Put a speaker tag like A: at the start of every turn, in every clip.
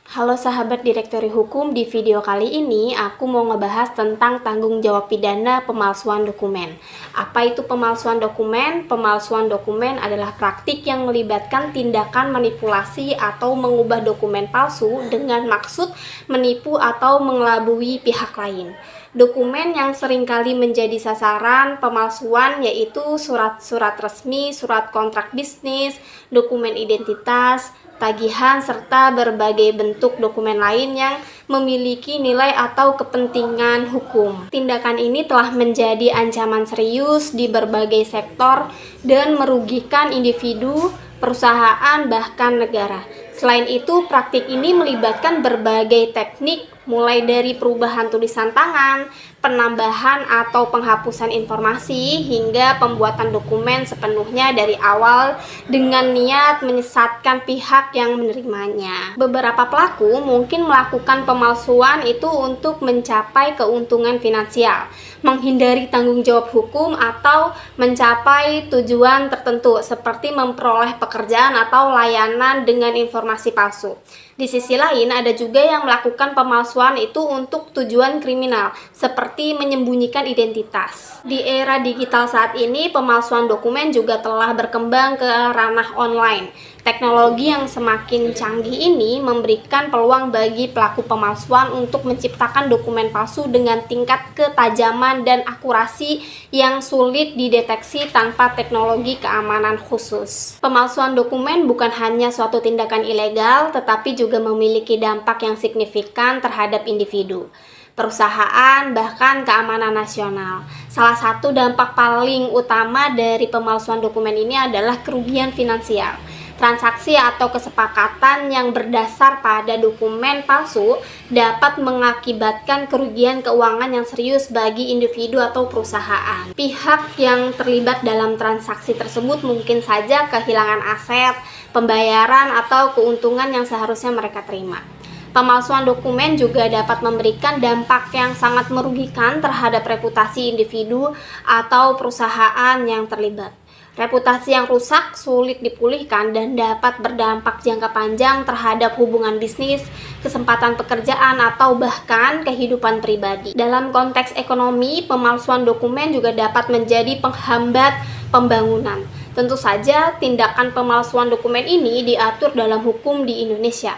A: Halo sahabat Direktori Hukum, di video kali ini aku mau ngebahas tentang tanggung jawab pidana pemalsuan dokumen. Apa itu pemalsuan dokumen? Pemalsuan dokumen adalah praktik yang melibatkan tindakan manipulasi atau mengubah dokumen palsu dengan maksud menipu atau mengelabui pihak lain. Dokumen yang seringkali menjadi sasaran pemalsuan yaitu surat-surat resmi, surat kontrak bisnis, dokumen identitas, tagihan, serta berbagai bentuk dokumen lain yang memiliki nilai atau kepentingan hukum. Tindakan ini telah menjadi ancaman serius di berbagai sektor dan merugikan individu, perusahaan, bahkan negara. Selain itu, praktik ini melibatkan berbagai teknik, mulai dari perubahan tulisan tangan, penambahan atau penghapusan informasi, hingga pembuatan dokumen sepenuhnya dari awal dengan niat menyesatkan pihak yang menerimanya. Beberapa pelaku mungkin melakukan pemalsuan itu untuk mencapai keuntungan finansial, menghindari tanggung jawab hukum, atau mencapai tujuan tertentu seperti memperoleh pekerjaan atau layanan dengan informasi palsu. Di sisi lain, ada juga yang melakukan pemalsuan itu untuk tujuan kriminal, seperti menyembunyikan identitas. Di era digital saat ini, pemalsuan dokumen juga telah berkembang ke ranah online. Teknologi yang semakin canggih ini memberikan peluang bagi pelaku pemalsuan untuk menciptakan dokumen palsu dengan tingkat ketajaman dan akurasi yang sulit dideteksi tanpa teknologi keamanan khusus. Pemalsuan dokumen bukan hanya suatu tindakan ilegal, tetapi juga memiliki dampak yang signifikan terhadap individu, perusahaan, bahkan keamanan nasional. Salah satu dampak paling utama dari pemalsuan dokumen ini adalah kerugian finansial. Transaksi atau kesepakatan yang berdasar pada dokumen palsu dapat mengakibatkan kerugian keuangan yang serius bagi individu atau perusahaan. Pihak yang terlibat dalam transaksi tersebut mungkin saja kehilangan aset, pembayaran, atau keuntungan yang seharusnya mereka terima. Pemalsuan dokumen juga dapat memberikan dampak yang sangat merugikan terhadap reputasi individu atau perusahaan yang terlibat. Reputasi yang rusak sulit dipulihkan dan dapat berdampak jangka panjang terhadap hubungan bisnis, kesempatan pekerjaan, atau bahkan kehidupan pribadi. Dalam konteks ekonomi, pemalsuan dokumen juga dapat menjadi penghambat pembangunan. Tentu saja, tindakan pemalsuan dokumen ini diatur dalam hukum di Indonesia.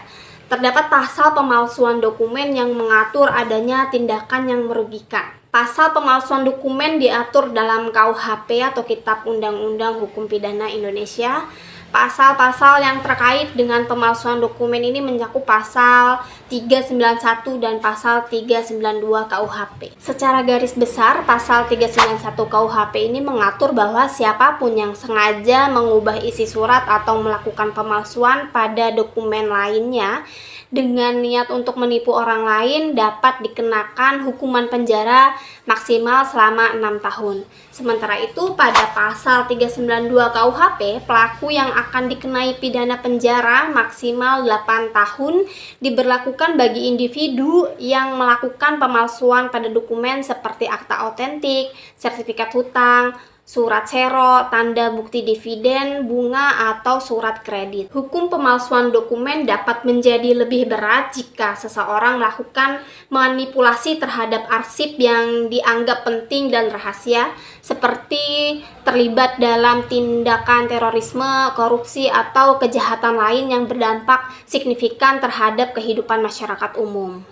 A: Terdapat pasal pemalsuan dokumen yang mengatur adanya tindakan yang merugikan. Pasal pemalsuan dokumen diatur dalam KUHP atau Kitab Undang-Undang Hukum Pidana Indonesia. Pasal-pasal yang terkait dengan pemalsuan dokumen ini mencakup pasal 391 dan pasal 392 KUHP. Secara garis besar, pasal 391 KUHP ini mengatur bahwa siapapun yang sengaja mengubah isi surat atau melakukan pemalsuan pada dokumen lainnya dengan niat untuk menipu orang lain dapat dikenakan hukuman penjara maksimal selama 6 tahun. Sementara itu, pada pasal 392 KUHP, pelaku yang akan dikenai pidana penjara maksimal 8 tahun diberlakukan bagi individu yang melakukan pemalsuan pada dokumen seperti akta otentik, sertifikat hutang, surat sero, tanda bukti dividen, bunga, atau surat kredit. Hukum pemalsuan dokumen dapat menjadi lebih berat jika seseorang melakukan manipulasi terhadap arsip yang dianggap penting dan rahasia, seperti terlibat dalam tindakan terorisme, korupsi, atau kejahatan lain yang berdampak signifikan terhadap kehidupan masyarakat umum.